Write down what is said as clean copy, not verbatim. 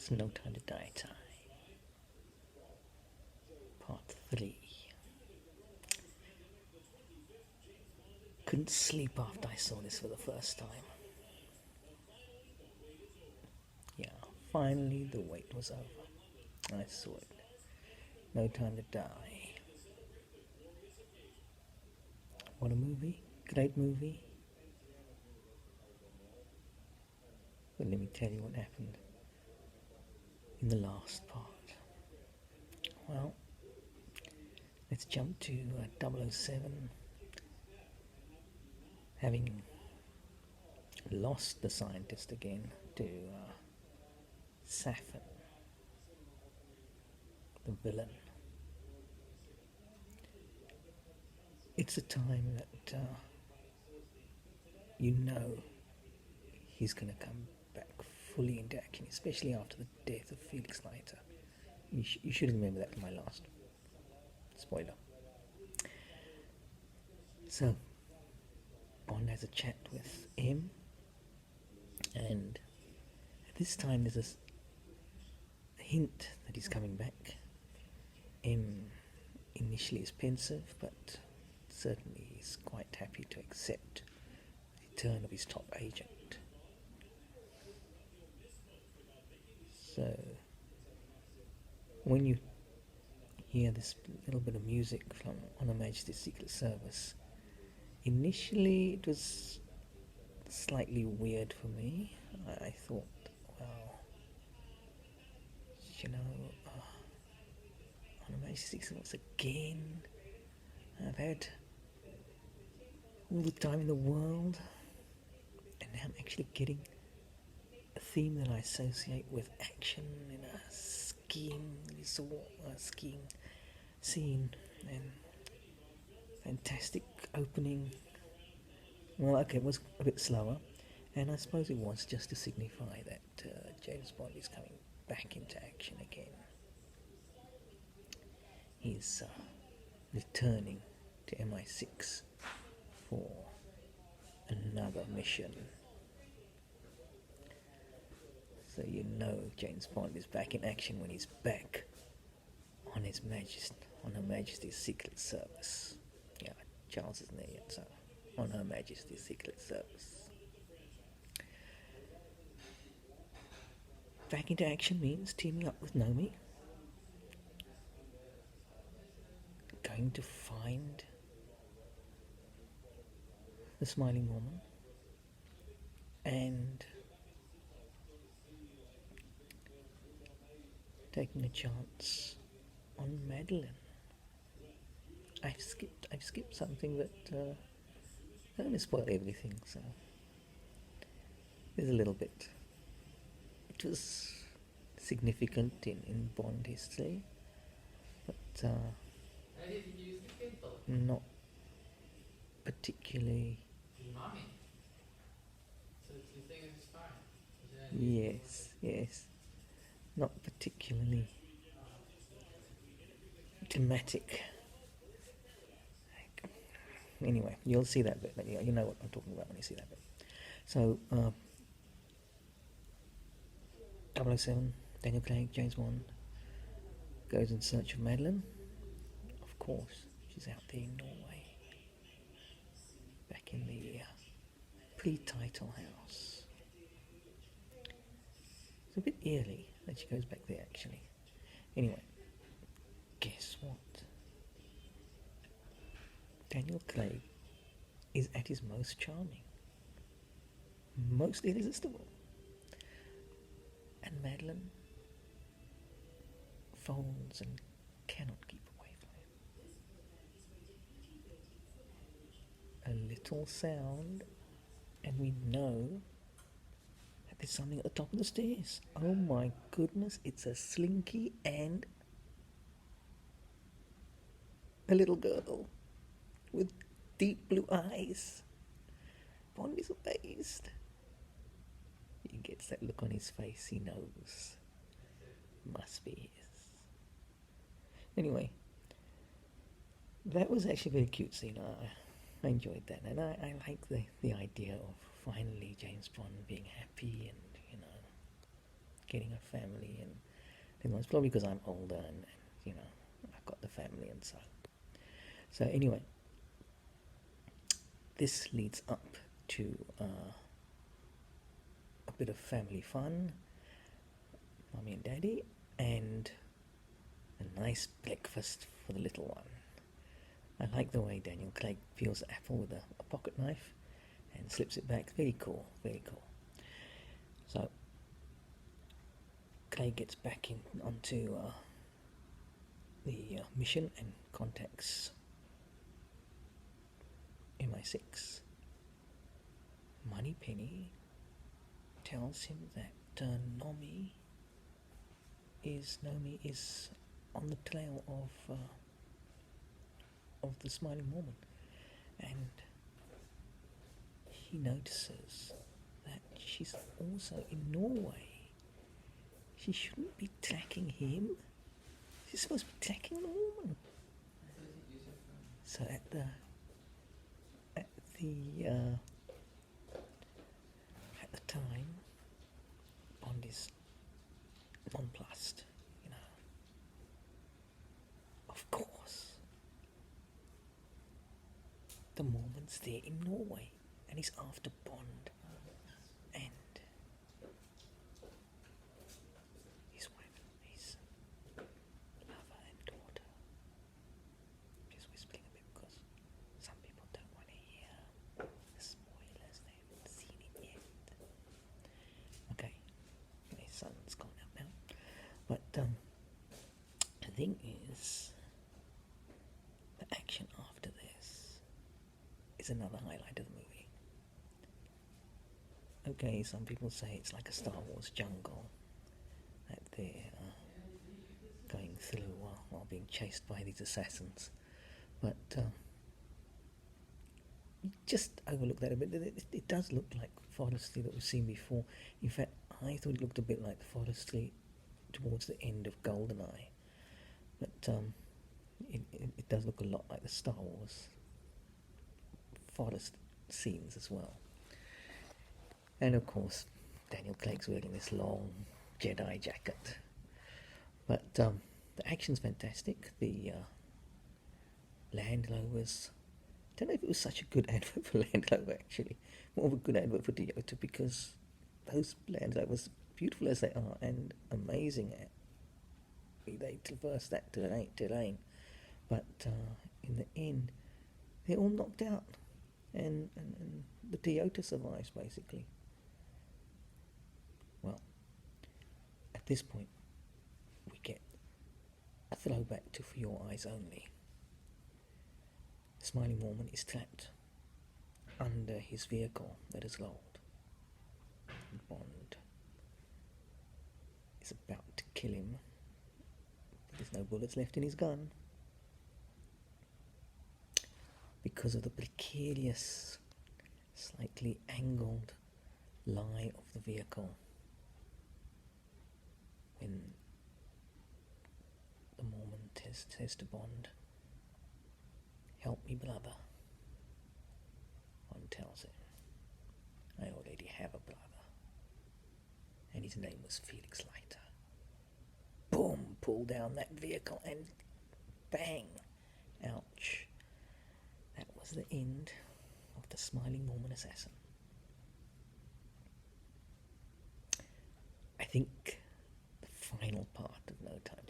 It's No Time to Die Time. Part 3. Couldn't sleep after I saw this for the first time. Yeah, finally the wait was over. I saw it. No Time to Die. What a movie. Great movie. But let me tell you what happened in the last part. Well, let's jump to 007. Having lost the scientist again to Safin, the villain. It's a time that you know he's going to come back fully into action, especially after the death of Felix Leiter. You should remember that from my last spoiler. So, Bond has a chat with M, and at this time there's a hint that he's coming back. M initially is pensive, but certainly he's quite happy to accept the return of his top agent. So, when you hear this little bit of music from On Her Majesty's Secret Service, initially it was slightly weird for me. I thought, well, you know, On Her Majesty's Secret Service again. I've had all the time in the world, and now I'm actually getting a theme that I associate with action in a skiing resort, a skiing scene, and fantastic opening. Well, okay, it was a bit slower, and I suppose it was just to signify that James Bond is coming back into action again. He's returning to MI6 for another mission. So you know James Bond is back in action when he's back on Her Majesty's Secret Service. Yeah, Charles isn't there yet, so on Her Majesty's Secret Service. Back into action means teaming up with Nomi, going to find the Smiling Woman, and taking a chance on Madeline. I've skipped something, but I don't want to spoil everything, so there's a little bit. It was significant in Bond history, but not particularly. Yes, not particularly dramatic. Anyway, you'll see that bit. You know what I'm talking about when you see that bit. So, 007, Daniel Craig, James Bond, goes in search of Madeline. Of course, she's out there in Norway, back in the pre-title house. It's a bit eerie that she goes back there, actually. Anyway, guess what? Daniel Craig is at his most charming, most irresistible. And Madeline folds and cannot keep away from him. A little sound, and we know that there's something at the top of the stairs. Oh my goodness, it's a slinky and a little girl with deep blue eyes. Bond is amazed. He gets that look on his face, he knows. Must be his. Anyway, that was actually a very cute scene. I enjoyed that, and I like the idea of finally James Bond being happy and, getting a family, and it's probably because I'm older and you know I've got the family and so. So anyway, this leads up to a bit of family fun, mommy and daddy, and a nice breakfast for the little one. I like the way Daniel Craig peels the apple with a pocket knife and slips it back. Very cool, very cool. So Craig gets back onto the mission and contacts MI6. Moneypenny tells him that Nomi is on the trail of the Smiling Mormon, and he notices that she's also in Norway. She shouldn't be tracking him. She's supposed to be tracking the Mormon. So at the time, Bond is nonplussed, you know. Of course, the Mormon's there in Norway, and he's after Bond and his wife, his lover and daughter. Just whispering a bit because some people don't want to hear the spoilers. They haven't seen it yet. Okay, my son's gone out now. But the thing is, the action after this is another highlight of the movie. Okay, some people say it's like a Star Wars jungle that they're going through while being chased by these assassins. But just overlook that a bit. It does look like forestry that we've seen before. In fact, I thought it looked a bit like the forestry towards the end of GoldenEye. But it does look a lot like the Star Wars forest scenes as well. And of course, Daniel Craig's wearing this long Jedi jacket. But the action's fantastic. The Land Rovers, I don't know if it was such a good advert for Land Rover actually. More of a good advert for Toyota, because those Land Rovers, beautiful as they are and amazing at they traverse that terrain. But in the end, they're all knocked out, and the Toyota survives basically. Well, at this point, we get a throwback to For Your Eyes Only. The Smiling Mormon is trapped under his vehicle that is rolled. Bond is about to kill him, but there's no bullets left in his gun because of the precarious, slightly angled lie of the vehicle. When the Mormon says to Bond, "Help me, brother," Bond tells him, "I already have a brother, and his name was Felix Leiter." Boom! Pull down that vehicle and bang! Ouch. That was the end of the Smiling Mormon Assassin. I think the final part of No Time